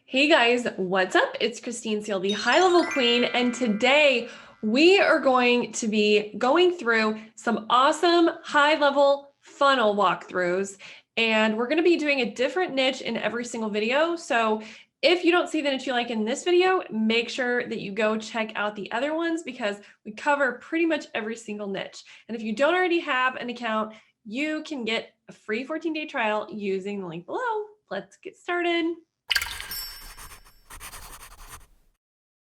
Hey guys, what's up? It's Christine Seal, the High Level Queen, and today we are going to be going through some awesome high level funnel walkthroughs, and we're going to be doing a different niche in every single video. So if you don't see the niche you like in this video, make sure that you go check out the other ones because we cover pretty much every single niche. And if you don't already have an account, you can get a free 14-day trial using the link below. Let's get started.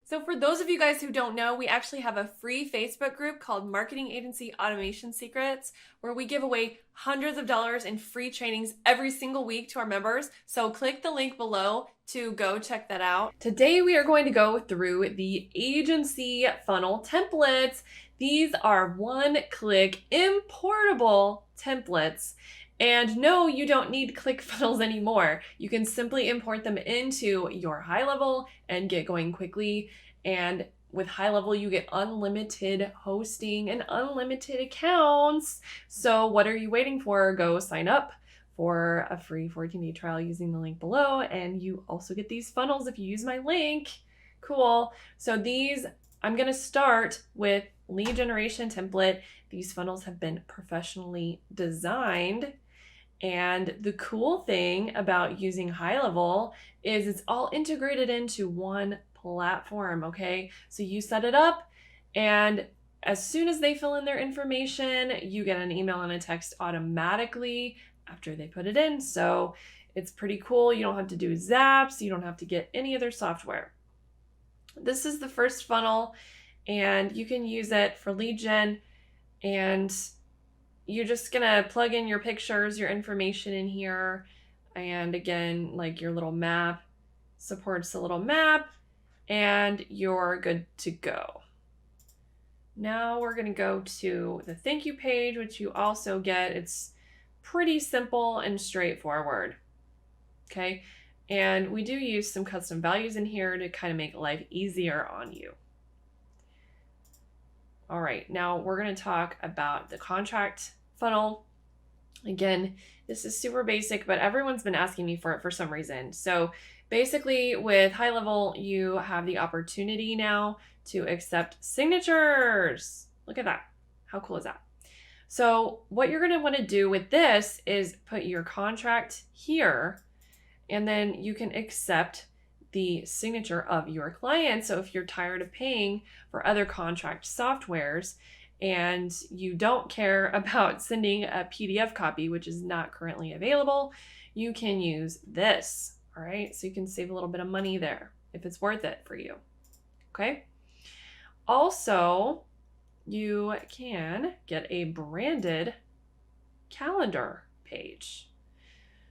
So for those of you guys who don't know, we actually have a free Facebook group called Marketing Agency Automation Secrets, where we give away hundreds of dollars in free trainings every single week to our members. So click the link below to go check that out. Today we are going to go through the agency funnel templates. These are one-click importable templates. And no, you don't need Clickfunnels anymore. You can simply import them into your high level and get going quickly. And with high level, you get unlimited hosting and unlimited accounts. So what are you waiting for? Go sign up for a free 14-day trial using the link below. And you also get these funnels if you use my link. Cool. So these, I'm going to start with lead generation template. These funnels have been professionally designed. And the cool thing about using high level is it's all integrated into one platform, okay? So you set it up, and as soon as they fill in their information, you get an email and a text automatically after they put it in. So it's pretty cool. You don't have to do zaps. You don't have to get any other software. This is the first funnel, and you can use it for lead gen, and you're just gonna plug in your pictures, your information in here. And again, like your little map supports a little map, and you're good to go. Now we're gonna go to the thank you page, which you also get. It's pretty simple and straightforward, okay? And we do use some custom values in here to kind of make life easier on you. All right, now we're going to talk about the contract funnel. Again, this is super basic, but everyone's been asking me for it for some reason. So basically with high level, you have the opportunity now to accept signatures. Look at that. How cool is that? So what you're going to want to do with this is put your contract here, and then you can accept the signature of your client. So if you're tired of paying for other contract softwares and you don't care about sending a PDF copy, which is not currently available, you can use this. All right, so you can save a little bit of money there if it's worth it for you. Okay. Also, you can get a branded calendar page.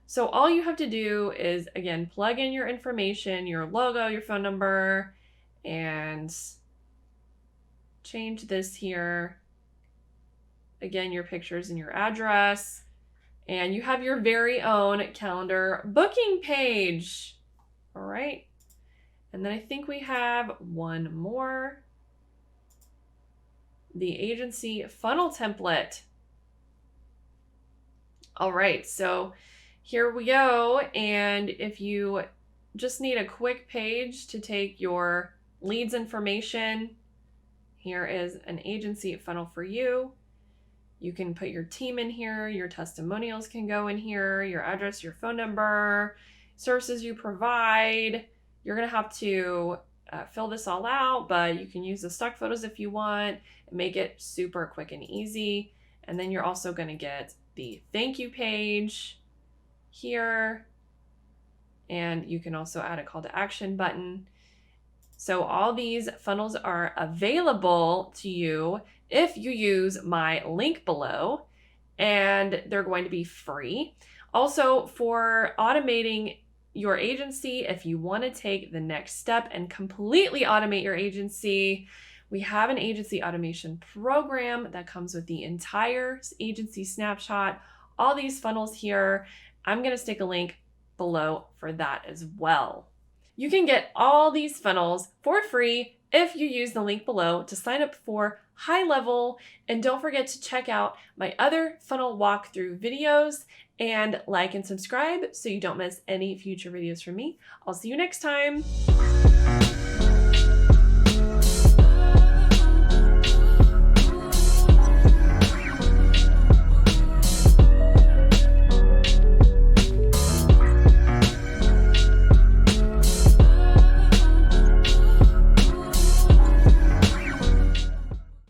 So all you have to do is, again, plug in your information, your logo, your phone number, and change this here. Again, your pictures and your address. And you have your very own calendar booking page. All right. And then I think we have one more. The agency funnel template. All right, so here we go. And if you just need a quick page to take your leads information, here is an agency funnel for you. You can put your team in here, your testimonials can go in here, your address, your phone number, services you provide. You're gonna have to fill this all out, but you can use the stock photos if you want and make it super quick and easy. And then you're also gonna get the thank you page here, and you can also add a call to action button. So all these funnels are available to you if you use my link below, and they're going to be free. Also, for automating your agency, if you want to take the next step and completely automate your agency, we have an agency automation program that comes with the entire agency snapshot, all these funnels here. I'm going to stick a link below for that as well. You can get all these funnels for free if you use the link below to sign up for Gohighlevel. And don't forget to check out my other funnel walkthrough videos and like and subscribe so you don't miss any future videos from me. I'll see you next time.